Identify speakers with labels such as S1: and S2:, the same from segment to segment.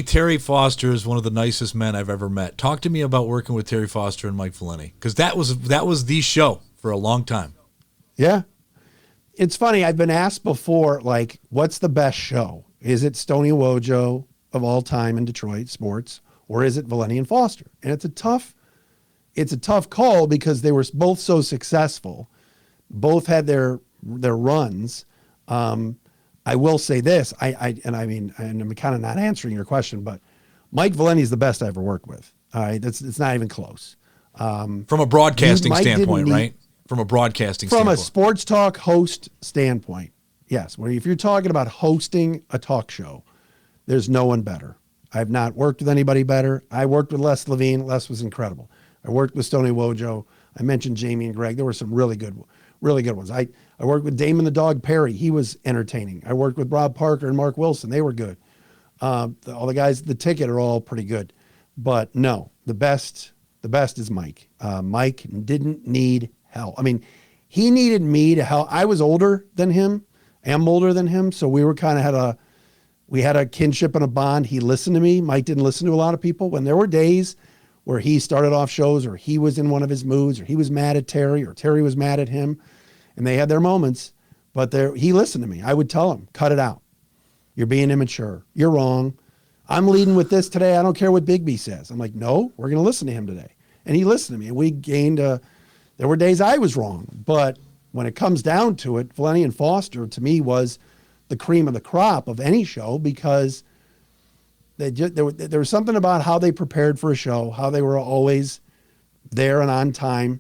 S1: Terry Foster is one of the nicest men I've ever met. Talk to me about working with Terry Foster and Mike Valenti, because that was the show for a long time.
S2: Yeah. It's funny. I've been asked before, like, what's the best show? Is it Stoney Wojo of all time in Detroit sports, or is it Valenti and Foster? And it's a tough call because they were both so successful. Both had their runs. I will say this, and I'm kind of not answering your question, but Mike Valenti is the best I ever worked with. All right, it's not even close.
S1: From a broadcasting standpoint, right? From a broadcasting standpoint.
S2: From a sports talk host standpoint, yes. If you're talking about hosting a talk show, there's no one better. I've not worked with anybody better. I worked with Les Levine. Les was incredible. I worked with Stoney Wojo. I mentioned Jamie and Greg. There were some really good ones. I worked with Damon the Dog Perry. He was entertaining. I worked with Rob Parker and Mark Wilson. They were good. All the guys, the ticket are all pretty good. But no, the best is Mike. Mike didn't need help. I mean, he needed me to help. I was older than him. I'm older than him. So we were we had a kinship and a bond. He listened to me. Mike didn't listen to a lot of people. When there were days where he started off shows, or he was in one of his moods, or he was mad at Terry, or Terry was mad at him, and they had their moments, but he listened to me. I would tell him, cut it out. You're being immature. You're wrong. I'm leading with this today. I don't care what Bigby says. I'm like, no, we're going to listen to him today. And he listened to me, and we gained there were days I was wrong, but when it comes down to it, Valenti and Foster, to me, was the cream of the crop of any show, because there was something about how they prepared for a show, how they were always there and on time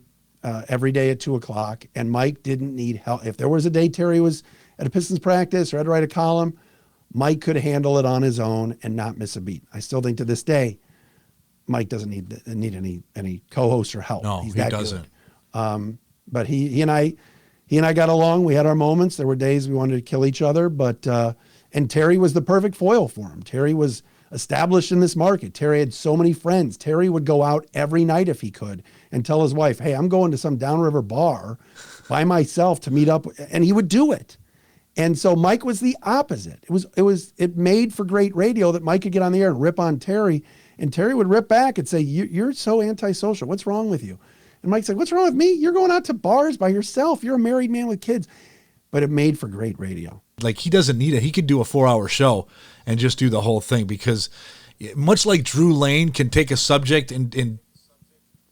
S2: every day at 2:00. And Mike didn't need help. If there was a day Terry was at a Pistons practice or had to write a column, Mike could handle it on his own and not miss a beat. I still think to this day, Mike doesn't need any co-hosts or help.
S1: No,
S2: He's
S1: he
S2: that
S1: doesn't.
S2: Good. But he and I got along. We had our moments. There were days we wanted to kill each other, but and Terry was the perfect foil for him. Terry was established in this market. Terry had so many friends. Terry would go out every night if he could and tell his wife, hey, I'm going to some downriver bar by myself to meet up. And he would do it. And so Mike was the opposite. It made for great radio that Mike could get on the air and rip on Terry, and Terry would rip back and say, you're so antisocial. What's wrong with you? And Mike's like, what's wrong with me? You're going out to bars by yourself. You're a married man with kids. But it made for great radio.
S1: Like, he doesn't need it. He could do a 4-hour show and just do the whole thing, because much like Drew Lane can take a subject and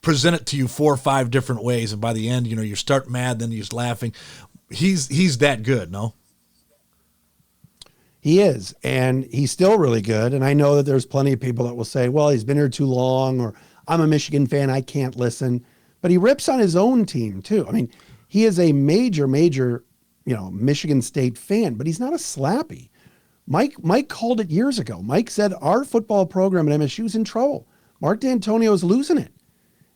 S1: present it to you 4 or 5 different ways, and by the end, you start mad, then you're laughing. He's that good, no?
S2: He is, and he's still really good. And I know that there's plenty of people that will say, well, he's been here too long, or I'm a Michigan fan, I can't listen. But he rips on his own team too. I mean, he is a major, Michigan State fan, but he's not a slappy. Mike called it years ago. Mike said our football program at MSU is in trouble. Mark D'Antonio's losing it.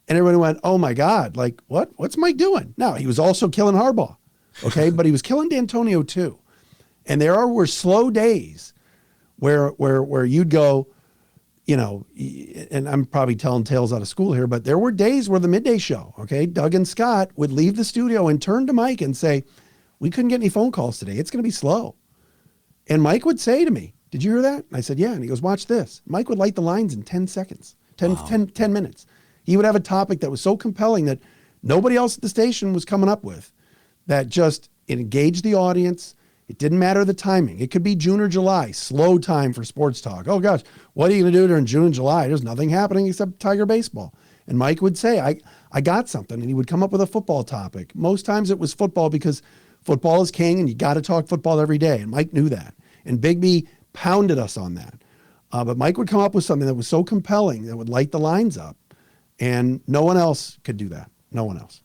S2: And everybody went, oh my God, like what? What's Mike doing? No, he was also killing Harbaugh. Okay. But he was killing D'Antonio too. And were slow days where you'd go, and I'm probably telling tales out of school here, but there were days where the midday show, okay, Doug and Scott would leave the studio and turn to Mike and say, we couldn't get any phone calls today. It's going to be slow. And Mike would say to me, did you hear that? And I said, yeah. And he goes, watch this. Mike would light the lines in 10 seconds, 10 minutes. He would have a topic that was so compelling that nobody else at the station was coming up with, that just engaged the audience. It didn't matter the timing. It could be June or July, slow time for sports talk. Oh gosh, what are you going to do during June and July? There's nothing happening except Tiger baseball. And Mike would say, I got something. And he would come up with a football topic. Most times it was football, because football is king and you got to talk football every day. And Mike knew that. And Bigby pounded us on that. But Mike would come up with something that was so compelling that would light the lines up. And no one else could do that. No one else.